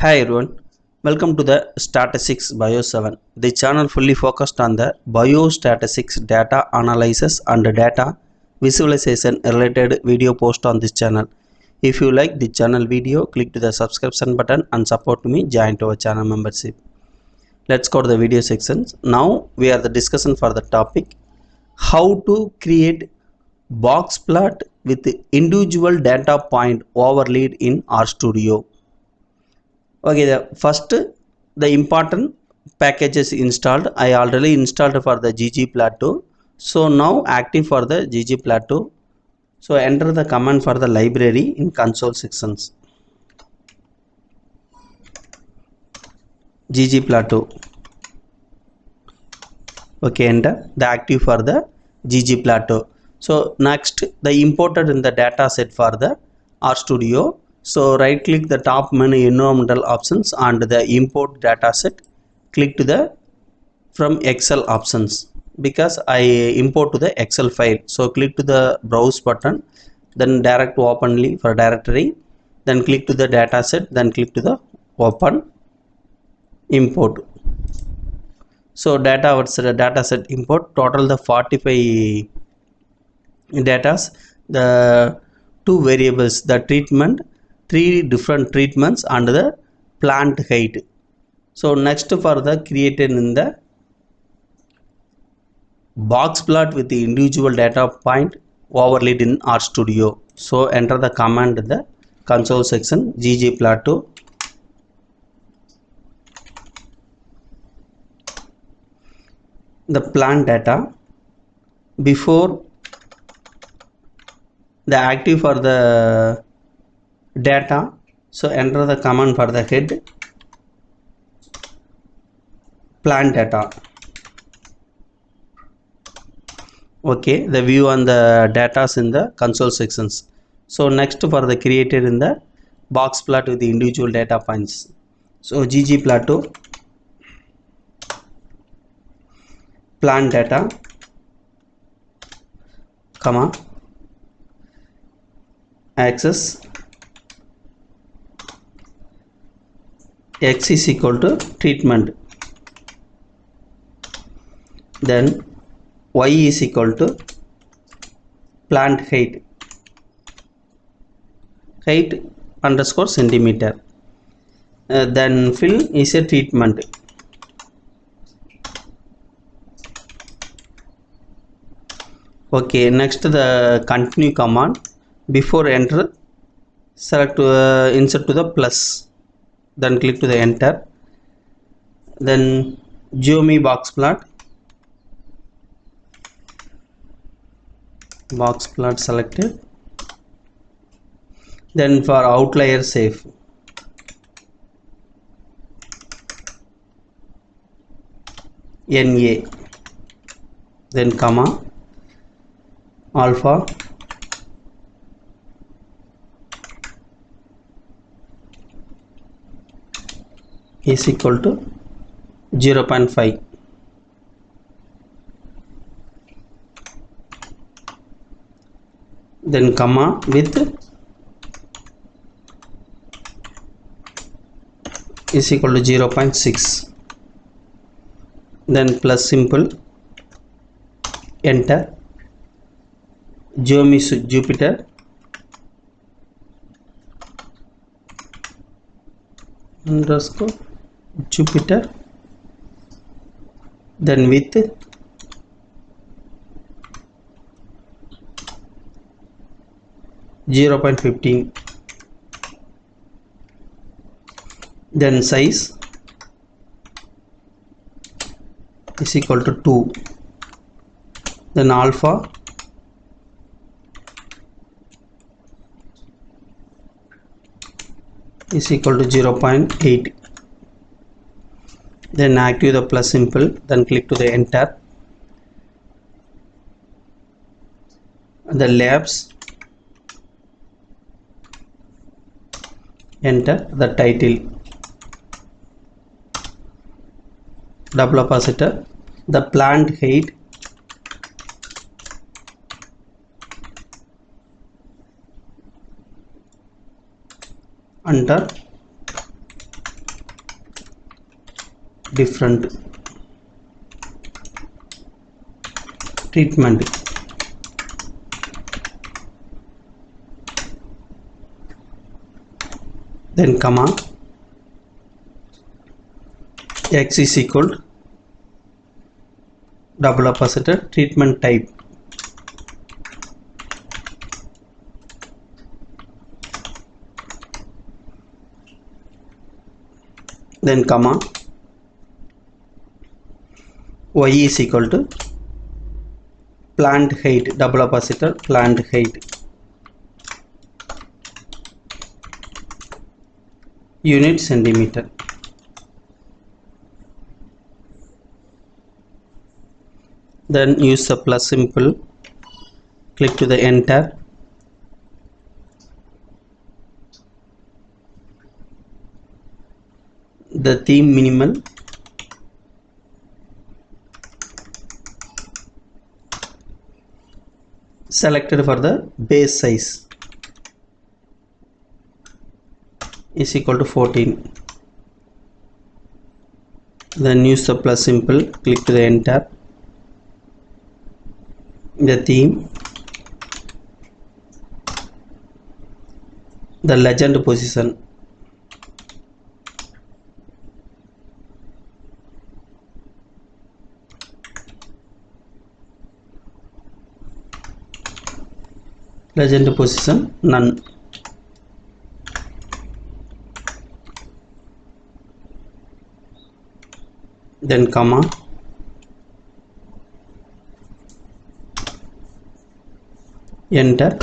Hi everyone, welcome to the Statistics Bio 7, the channel fully focused on the biostatistics data analysis and data visualization related video post on this channel. If you like the channel video, click to the subscription button and support me, join to our channel membership. Let's go to the video sections. Now we are the discussion for the topic how to create box plot with individual data point overlaid in RStudio. Okay, the important packages installed. I already installed for the ggplot2. So now active for the ggplot2. So enter the command for the library in console sections. ggplot2. Okay, enter the active for the ggplot2. So next the imported in the data set for the RStudio. So right click the top menu environmental options and the import data set. Click to the from Excel options because I import to the Excel file. So click to the browse button, then direct openly for directory, then click to the data set, then click to the open import. So data set import total the 45 datas, the two variables, the treatment, three different treatments and the plant height. So next for the created in the box plot with the individual data point overlaid in RStudio. So enter the command in the console section ggplot2. The plant data before the active for the data. So enter the command for the head plant data. Okay, the view on the data in the console sections. So next for the created in the box plot with the individual data points. So ggplot2 plant data comma axis x is equal to treatment, then y is equal to plant height underscore centimeter, then fill is a treatment. Okay, next the continue command before enter select insert to the plus, then click to the enter, then geometry box plot selected, then for outlier safe, NA, then comma alpha is equal to 0.5, then comma with is equal to 0.6, then plus symbol, enter, geometry Jupyter underscore Jupyter, then with 0.15, then size is equal to 2, then alpha is equal to 0.8, then active the plus symbol, then click to the enter, the labs, enter the title, double oppositor, the plant height under different treatment. Then comma x is equal to double opposite treatment type. Then comma y is equal to plant height, double opposite plant height, unit centimeter. Then use the plus symbol, click to the enter. The theme minimal, selected for the base size is equal to 14. Then use the plus symbol, click to the enter. The theme, the legend position, legend position none. Then comma enter.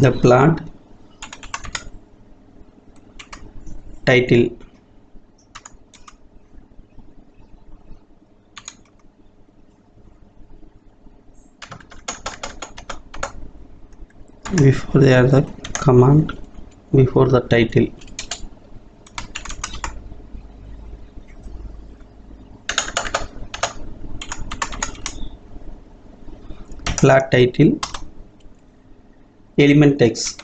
The plot title, before they are the command before the title. Plot title, element text,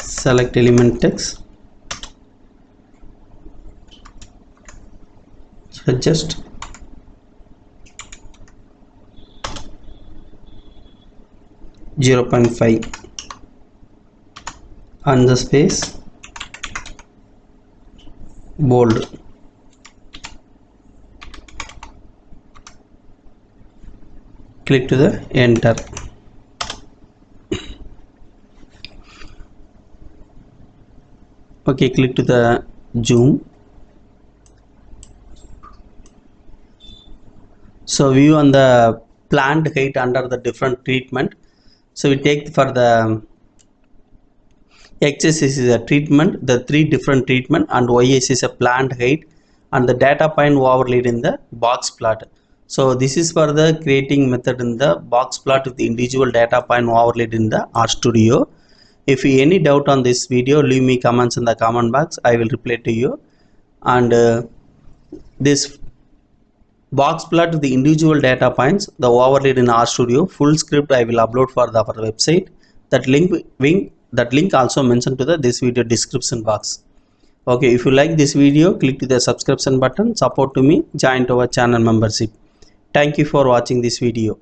select element text, adjust, .5 on the space, bold. Click to the enter. Okay, click to the zoom. So view on the plant height under the different treatment. So we take for the x-axis is a treatment, the three different treatment, and y-axis is a plant height, and the data point overlaid in the box plot. So this is for the creating method in the box plot with the individual data point overlaid in the RStudio. If you any doubt on this video, leave me comments in the comment box. I will reply to you. And this box plot with the individual data points, the overlaid in RStudio, full script I will upload for our website. That link also mentioned to this video description box. Okay, if you like this video, click to the subscription button, support to me, join to our channel membership. Thank you for watching this video.